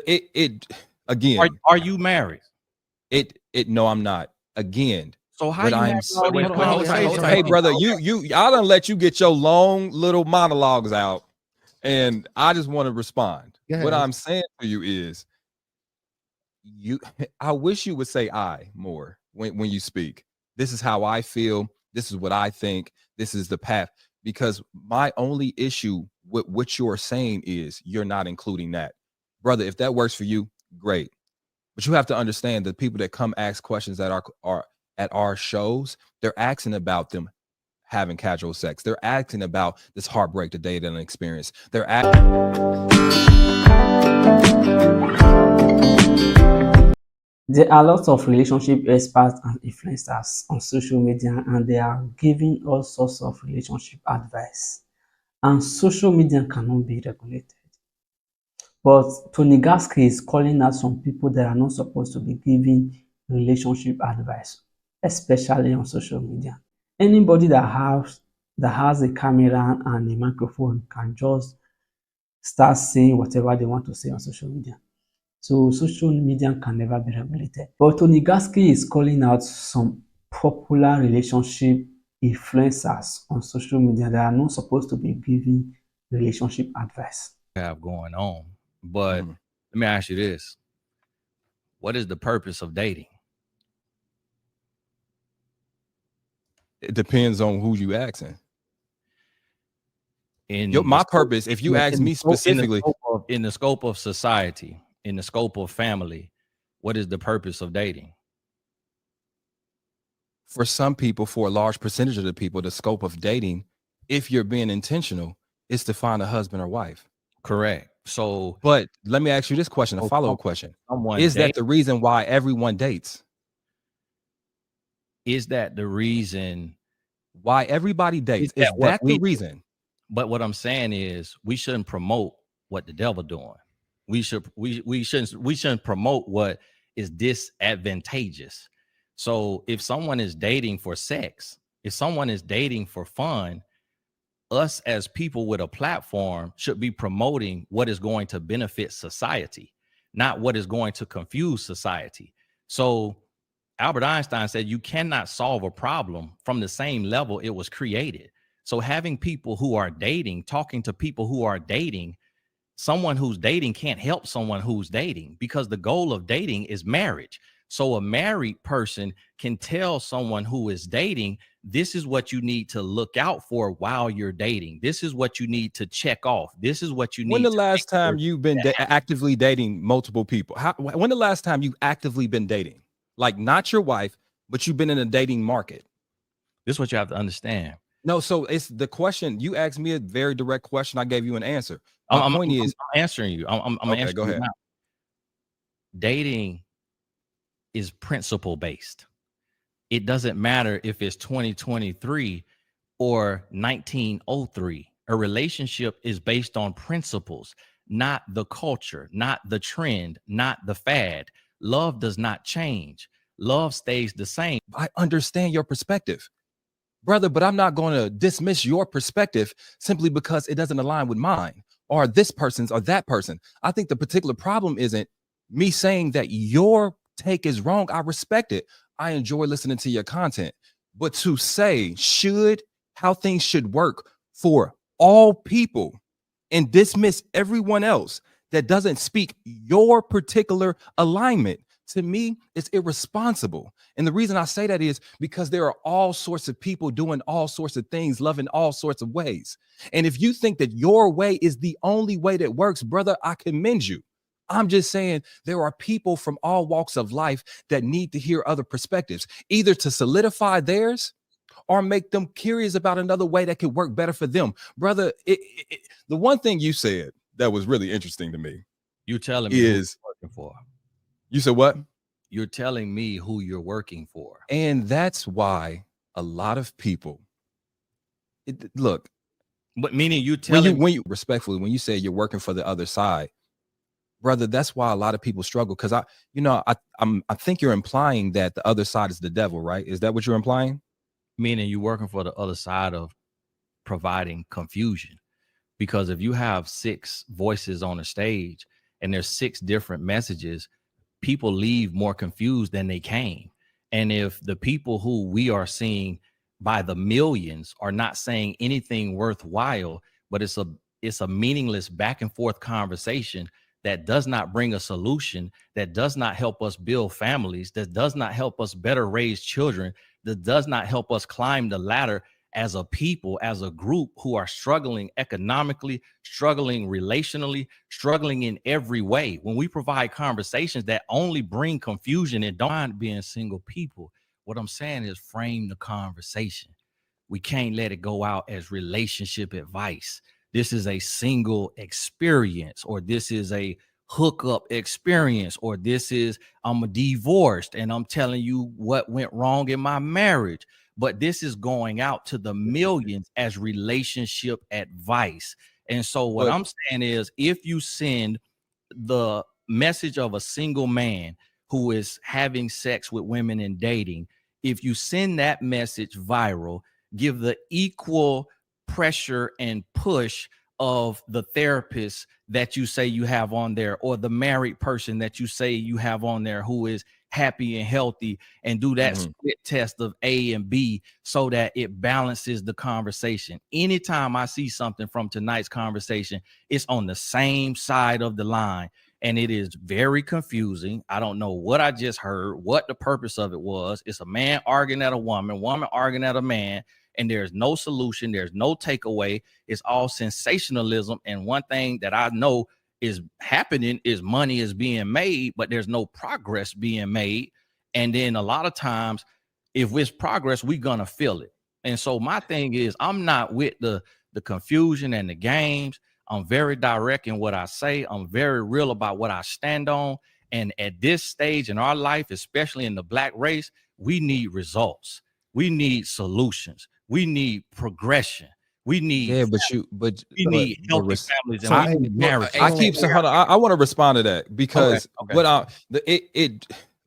It Are again, are you married? no, I'm not. Again, So how what you I'm having all these conversations? hey brother, I done let you get your long little monologues out, and I just want to respond. What I'm saying to you is you I wish you would say I more when you speak. This is how I feel. This is what I think. This is the path. Because my only issue with what you're saying is you're not including that. Brother, if that works for you, great. But you have to understand that people that come ask questions that are at our shows, they're asking about them having casual sex. They're asking about this heartbreak that they didn't experience. They're There are lots of relationship experts and influencers on social media, and they are giving all sorts of relationship advice. And social media cannot be regulated. But Tony Gaskin is calling out some people that are not supposed to be giving relationship advice, especially on social media. Anybody that has a camera and a microphone can just start saying whatever they want to say on social media. So social media can never be regulated. But Tony Gaskin is calling out some popular relationship influencers on social media that are not supposed to be giving relationship advice. have going on. But Mhm. let me ask you this. What is the purpose of dating? It depends on who you asking. In the My scope purpose, if you ask in the me scope in the specifically, scope of in the scope of society, in the scope of family, what is the purpose of dating? for some people, for a large percentage of the people, the scope of dating, if you're being intentional, is to find a husband or wife. Correct. So, But let me ask you this question, a so follow-up question. someone Is that date the reason why everyone dates? is that the reason Why everybody is dates? that Is what that the we reason? but what I'm saying is we shouldn't promote what the devil doing. We shouldn't promote what is disadvantageous. So if someone is dating for sex, if someone is dating for fun, us as people with a platform should be promoting what is going to benefit society, not what is going to confuse society. So Albert Einstein said you cannot solve a problem from the same level it was created. So having people who are dating, talking to people who are dating, someone who's dating can't help someone who's dating because the goal of dating is marriage. So a married person can tell someone who is dating, this is what you need to look out for while you're dating. This is what you need to check off. This is what you When the need to make last sure time you've been that happens. actively dating multiple people? When the last time you actively been dating? Like not your wife, but you've been in a dating market. This is what you have to understand. No, so it's the question. You asked me a very direct question. I gave you an answer. I'm, My I'm, point I'm is, I'm answering you. I'm okay, go answering you ahead. now. Dating is principle based. It doesn't matter if it's 2023 or 1903. A relationship is based on principles, not the culture, not the trend, not the fad. Love does not change. Love stays the same. I understand your perspective, brother, but I'm not going to dismiss your perspective simply because it doesn't align with mine or this person's or that person. I think the particular problem isn't me saying that your take is wrong. I respect it. I enjoy listening to your content. But to say how things should work for all people and dismiss everyone else that doesn't speak your particular alignment, to me, it's irresponsible. And the reason I say that is because there are all sorts of people doing all sorts of things, loving all sorts of ways. And if you think that your way is the only way that works, brother, I commend you. I'm just saying there are people from all walks of life that need to hear other perspectives, either to solidify theirs or make them curious about another way that could work better for them. Brother, the one thing you said that was really interesting to me You're telling me who is you're working for. you said what? You're telling me who you're working for. And that's why a lot of people look, But meaning you when you telling when you respectfully, when you say you're working for the other side, brother, that's why a lot of people struggle. Because I think you're implying that the other side is the devil, right? Is that what you're implying? meaning you working for the other side of providing confusion. Because if you have six voices on a stage and there's 6 different messages, people leave more confused than they came. And if the people who we are seeing by the millions are not saying anything worthwhile, but it's a meaningless back and forth conversation that does not bring a solution, that does not help us build families, that does not help us better raise children, that does not help us climb the ladder as a people, as a group who are struggling economically, struggling relationally, struggling in every way. When we provide conversations that only bring confusion and don't mind being single people, what I'm saying is frame the conversation. We can't let it go out as relationship advice. This is a single experience, or this is a hookup experience, or this is I'm divorced and I'm telling you what went wrong in my marriage. But this is going out to the millions as relationship advice. And so what I'm saying is, if you send the message of a single man who is having sex with women and dating, if you send that message viral, give the equal pressure and push of the therapist that you say you have on there, or the married person that you say you have on there who is happy and healthy, and do that split test of A and B so that it balances the conversation. Anytime I see something from tonight's conversation, it's on the same side of the line, and it is very confusing. I don't know what I just heard, what the purpose of it was. It's a man arguing at a woman, woman arguing at a man, and there's no solution, there's no takeaway. It's all sensationalism. And one thing that I know is happening is money is being made, but there's no progress being made. And then a lot of times, if it's progress, we're gonna feel it. And so my thing is, I'm not with the confusion and the games. I'm very direct in what I say. I'm very real about what I stand on. And at this stage in our life, especially in the Black race, we need results. We need solutions. We need progression. We need we need healthy families, and we need marriage. I want to respond to that, because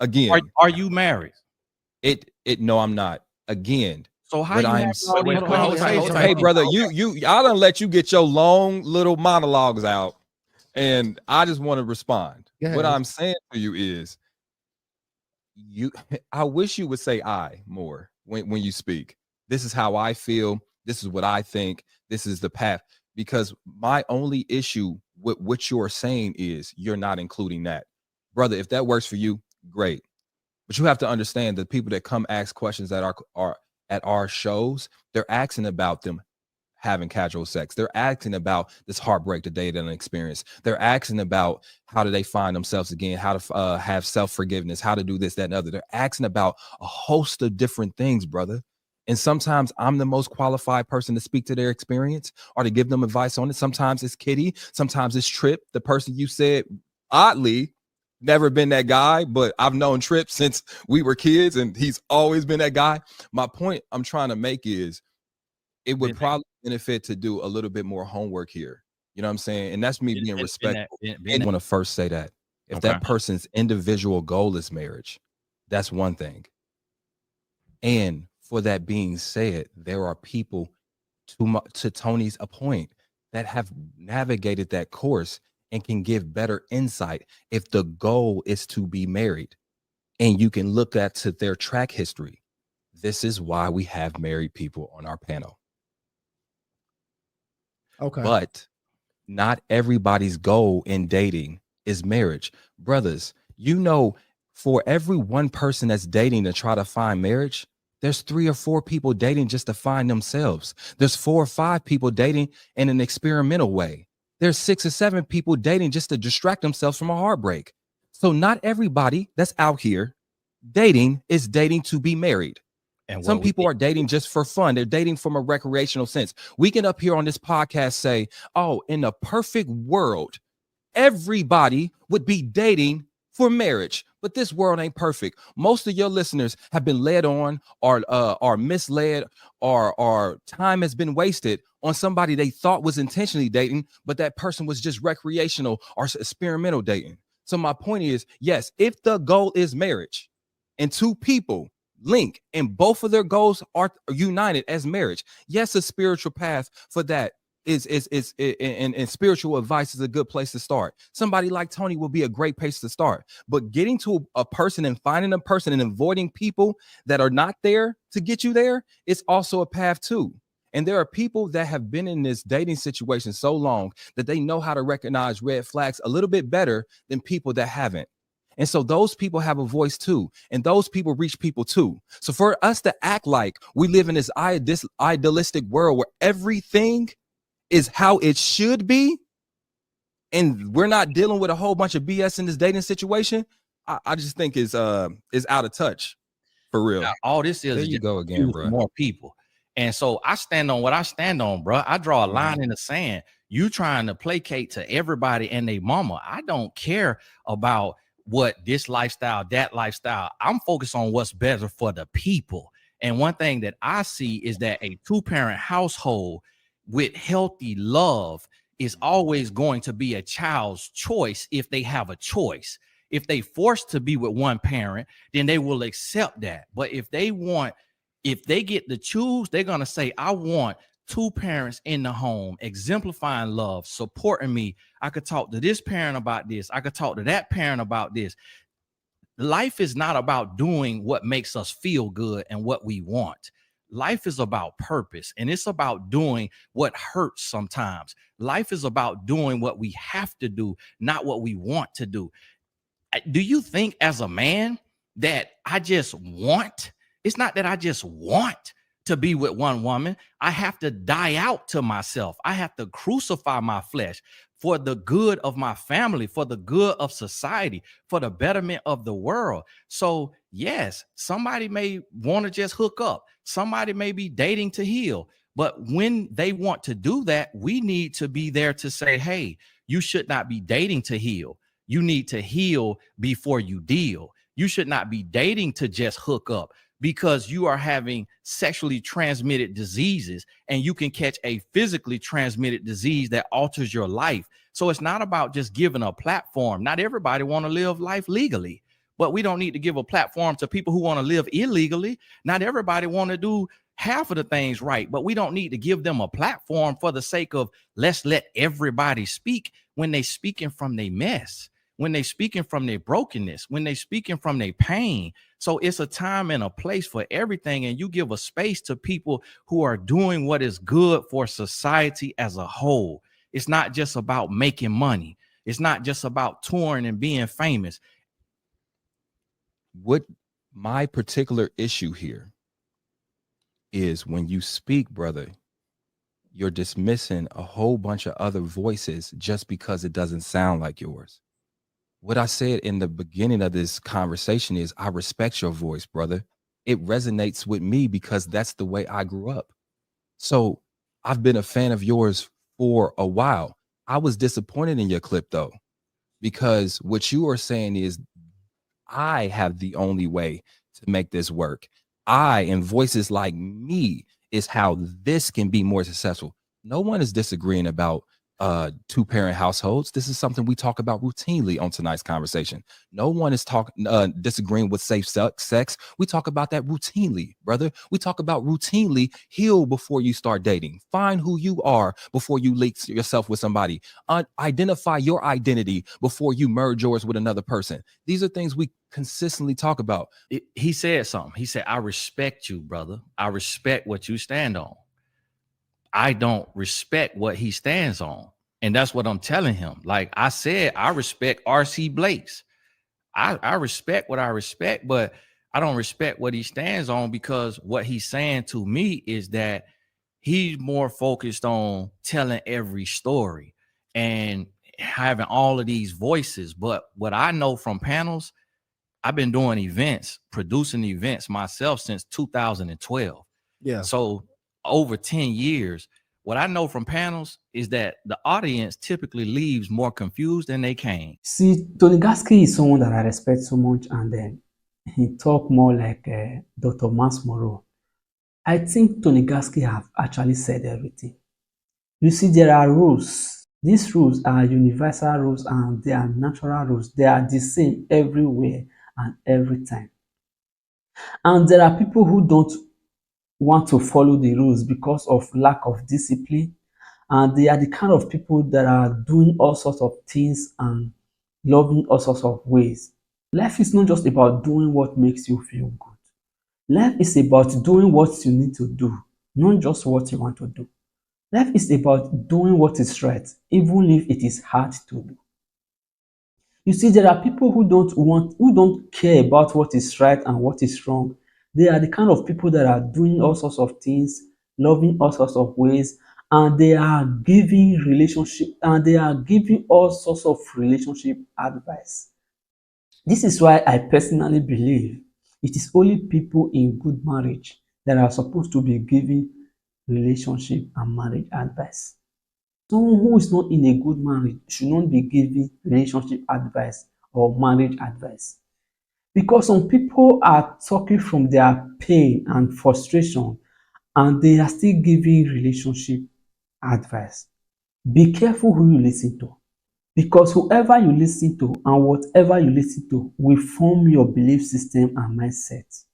again, are you married? No, I'm not. Again, so how you hey brother, I done let you get your long little monologues out, and I just want to respond. What I'm saying to you is, I wish you would say I more when you speak. This is how I feel. This is what I think. This is the path. Because my only issue with what you're saying is you're not including that. Brother, if that works for you, great. But you have to understand that people that come ask questions that are at our shows, they're asking about them having casual sex. They're asking about this heartbreak that they didn't experience. They're asking about how do they find themselves again, how to have self-forgiveness, how to do this, that, and other. They're asking about a host of different things, brother. And sometimes I'm the most qualified person to speak to their experience or to give them advice on it. Sometimes it's Kitty. Sometimes it's Trip, the person you said, oddly, never been that guy, but I've known Trip since we were kids, and he's always been that guy. My point I'm trying to make is it would probably benefit to do a little bit more homework here. You know what I'm saying? And that's me being respectful. I want to first say that if that person's individual goal is marriage, that's one thing. And for that being said, there are people, to Tony's point, that have navigated that course and can give better insight if the goal is to be married. And you can look at to their track history. This is why we have married people on our panel. Okay. But not everybody's goal in dating is marriage. Brothers, you know, for every one person that's dating to try to find marriage, there's 3 or 4 people dating just to find themselves. There's 4 or 5 people dating in an experimental way. There's 6 or 7 people dating just to distract themselves from a heartbreak. So not everybody that's out here dating is dating to be married. And some people are dating just for fun. They're dating from a recreational sense. We can up here on this podcast say, oh, in a perfect world, everybody would be dating for marriage. But this world ain't perfect. Most of your listeners have been led on or are misled, or time has been wasted on somebody they thought was intentionally dating, but that person was just recreational or experimental dating. So my point is, yes, if the goal is marriage and 2 people link and both of their goals are united as marriage, yes, a spiritual path for that and spiritual advice is a good place to start. Somebody like Tony will be a great place to start. But getting to a person and finding a person and avoiding people that are not there to get you there is also a path too. And there are people that have been in this dating situation so long that they know how to recognize red flags a little bit better than people that haven't. And so those people have a voice too, and those people reach people too. So for us to act like we live in this idealistic world where everything is how it should be, and we're not dealing with a whole bunch of BS in this dating situation, I just think is out of touch for real. Now, all this There is you just go again, bro. more people. And so I stand on what I stand on, bro. I draw a line in the sand. You trying to placate to everybody and their mama. I don't care about what this lifestyle, that lifestyle. I'm focused on what's better for the people. And one thing that I see is that a two-parent household with healthy love is always going to be a child's choice if they have a choice. If they forced to be with one parent, then they will accept that. But if they get to choose, they're going to say, I want two parents in the home, exemplifying love, supporting me. I could talk to this parent about this. I could talk to that parent about this. Life is not about doing what makes us feel good and what we want. Life is about purpose, and it's about doing what hurts sometimes. Life is about doing what we have to do, not what we want to do. Do you think as a man that I just want? It's not that I just want to be with one woman. I have to die out to myself. I have to crucify my flesh for the good of my family, for the good of society, for the betterment of the world. So yes, somebody may want to just hook up. Somebody may be dating to heal. But when they want to do that, we need to be there to say, hey, you should not be dating to heal. You need to heal before you deal. You should not be dating to just hook up, because you are having sexually transmitted diseases, and you can catch a physically transmitted disease that alters your life. So it's not about just giving a platform. Not everybody want to live life legally, but we don't need to give a platform to people who want to live illegally. Not everybody want to do half of the things right, but we don't need to give them a platform for the sake of let's let everybody speak when they speaking from their mess, when they speaking from their brokenness, when they speaking from their pain. So it's a time and a place for everything. And you give a space to people who are doing what is good for society as a whole. It's not just about making money. It's not just about touring and being famous. What my particular issue here is, when you speak, brother, you're dismissing a whole bunch of other voices just because it doesn't sound like yours. What I said in the beginning of this conversation is, I respect your voice, brother. It resonates with me because that's the way I grew up. So I've been a fan of yours for a while. I was disappointed in your clip though, because what you are saying is, I have the only way to make this work. I and voices like me is how this can be more successful. No one is disagreeing about two-parent households. This is something we talk about routinely on tonight's conversation. No one is disagreeing with safe sex. We talk about that routinely, brother. We talk about routinely heal before you start dating. Find who you are before you link yourself with somebody. Identify your identity before you merge yours with another person. These are things we consistently talk about. He said something. He said, I respect you, brother. I respect what you stand on. I don't respect what he stands on. And that's what I'm telling him. Like I said, I respect R.C. Blake's. I respect what I respect, but I don't respect what he stands on, because what he's saying to me is that he's more focused on telling every story and having all of these voices. But what I know from panels, I've been doing events, producing events myself since 2012. Yeah. So over 10 years, what I know from panels is that the audience typically leaves more confused than they came. See, Tony Gaskin is someone that I respect so much, and then he talk more like Dr. Mans Moreau. I think Tony Gaskin have actually said everything. You see, there are rules. These rules are universal rules, and they are natural rules. They are the same everywhere and every time. And there are people who don't want to follow the rules because of lack of discipline, and they are the kind of people that are doing all sorts of things and loving all sorts of ways. Life is not just about doing what makes you feel good. Life is about doing what you need to do, not just what you want to do. Life is about doing what is right, even if it is hard to do. You see, there are people who don't care about what is right and what is wrong. They are the kind of people that are doing all sorts of things, loving all sorts of ways, and they are giving all sorts of relationship advice. This is why I personally believe it is only people in good marriage that are supposed to be giving relationship and marriage advice. Someone who is not in a good marriage should not be giving relationship advice or marriage advice. Because some people are talking from their pain and frustration and they are still giving relationship advice. Be careful who you listen to. Because whoever you listen to and whatever you listen to will form your belief system and mindset.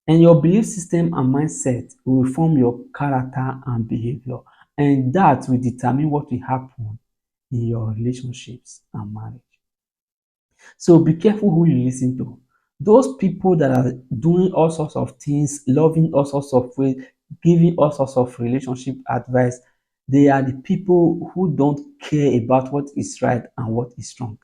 And your belief system and mindset will form your character and behavior. And that will determine what will happen in your relationships and marriage. So be careful who you listen to. Those people that are doing all sorts of things, loving all sorts of ways, giving all sorts of relationship advice, they are the people who don't care about what is right and what is wrong.